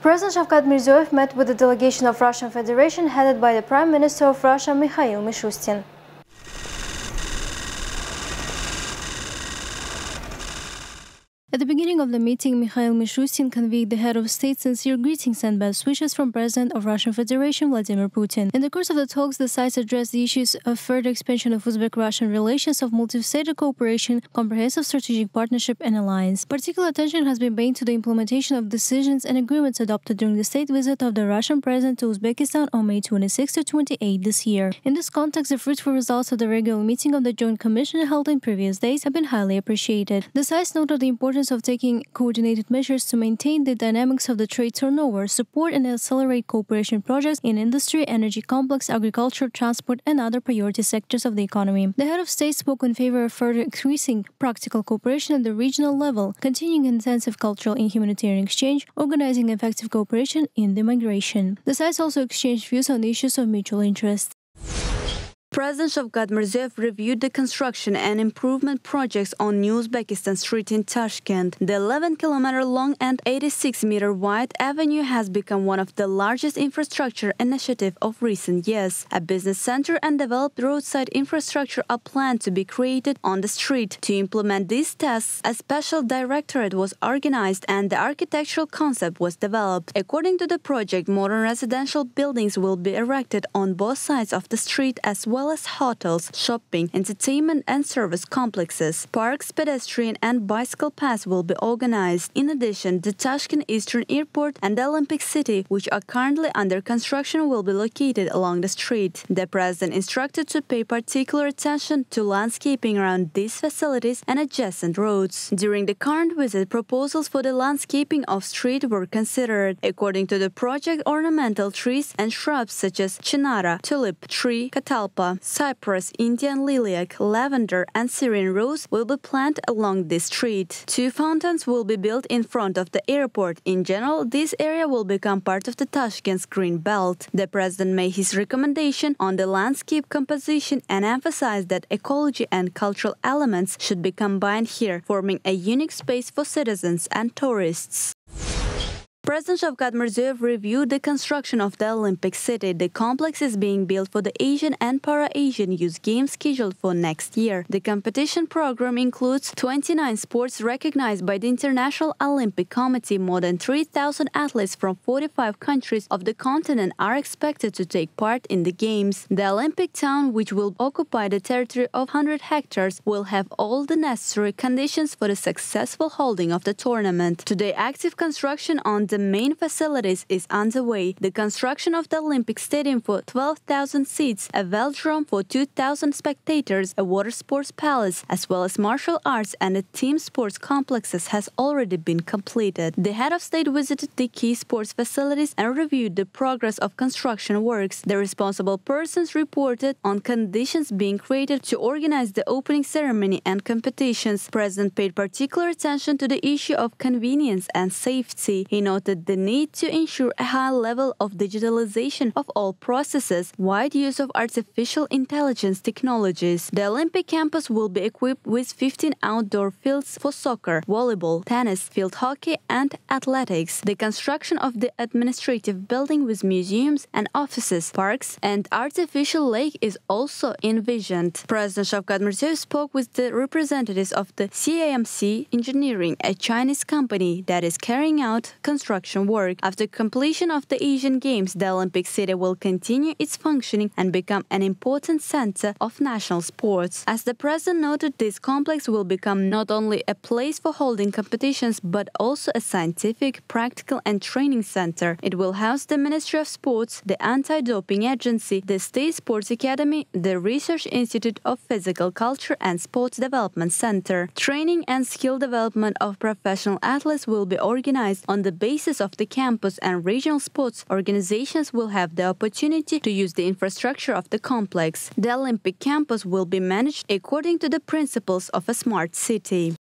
President Shavkat Mirziyoyev met with the delegation of Russian Federation headed by the Prime Minister of Russia, Mikhail Mishustin. At the beginning of the meeting, Mikhail Mishustin conveyed the head of state sincere greetings and best wishes from President of Russian Federation Vladimir Putin. In the course of the talks, the sides addressed the issues of further expansion of Uzbek-Russian relations, of multi-state cooperation, comprehensive strategic partnership and alliance. Particular attention has been paid to the implementation of decisions and agreements adopted during the state visit of the Russian President to Uzbekistan on May 26 to 28 this year. In this context, the fruitful results of the regular meeting of the Joint Commission held in previous days have been highly appreciated. The sides noted the importance of taking coordinated measures to maintain the dynamics of the trade turnover, support and accelerate cooperation projects in industry, energy complex, agriculture, transport, and other priority sectors of the economy. The head of state spoke in favor of further increasing practical cooperation at the regional level, continuing intensive cultural and humanitarian exchange, organizing effective cooperation in the migration. The sides also exchanged views on the issues of mutual interest. President Shavkat Mirziyoyev reviewed the construction and improvement projects on New Uzbekistan Street in Tashkent. The 11-kilometer-long and 86-meter-wide avenue has become one of the largest infrastructure initiatives of recent years. A business center and developed roadside infrastructure are planned to be created on the street. To implement these tasks, a special directorate was organized and the architectural concept was developed. According to the project, modern residential buildings will be erected on both sides of the street as well as hotels, shopping, entertainment and service complexes. Parks, pedestrian and bicycle paths will be organized. In addition, the Tashkent Eastern Airport and the Olympic City, which are currently under construction, will be located along the street. The president instructed to pay particular attention to landscaping around these facilities and adjacent roads. During the current visit, proposals for the landscaping of street were considered. According to the project, ornamental trees and shrubs such as chinara, tulip tree, catalpa, cypress, Indian lilac, lavender and Syrian rose will be planted along this street. 2 fountains will be built in front of the airport. In general, this area will become part of the Tashkent's green belt. The president made his recommendation on the landscape composition and emphasized that ecology and cultural elements should be combined here, forming a unique space for citizens and tourists. President Shavkat Mirziyoyev reviewed the construction of the Olympic City. The complex is being built for the Asian and Para-Asian Youth Games scheduled for next year. The competition program includes 29 sports recognized by the International Olympic Committee. More than 3,000 athletes from 45 countries of the continent are expected to take part in the Games. The Olympic town, which will occupy the territory of 100 hectares, will have all the necessary conditions for the successful holding of the tournament. Today, active construction on the main facilities is underway. The construction of the Olympic Stadium for 12,000 seats, a velodrome for 2,000 spectators, a water sports palace, as well as martial arts and a team sports complexes has already been completed. The head of state visited the key sports facilities and reviewed the progress of construction works. The responsible persons reported on conditions being created to organize the opening ceremony and competitions. President paid particular attention to the issue of convenience and safety. He noted the need to ensure a high level of digitalization of all processes, wide use of artificial intelligence technologies. The Olympic campus will be equipped with 15 outdoor fields for soccer, volleyball, tennis, field hockey and athletics. The construction of the administrative building with museums and offices, parks and artificial lake is also envisioned. President Shavkat Mirziyoyev spoke with the representatives of the CAMC Engineering, a Chinese company that is carrying out construction work. After completion of the Asian Games, the Olympic City will continue its functioning and become an important center of national sports. As the president noted, this complex will become not only a place for holding competitions but also a scientific, practical and training center. It will house the Ministry of Sports, the Anti-Doping Agency, the State Sports Academy, the Research Institute of Physical Culture and Sports Development Center. Training and skill development of professional athletes will be organized on the basis of the campus, and regional sports organizations will have the opportunity to use the infrastructure of the complex. The Olympic campus will be managed according to the principles of a smart city.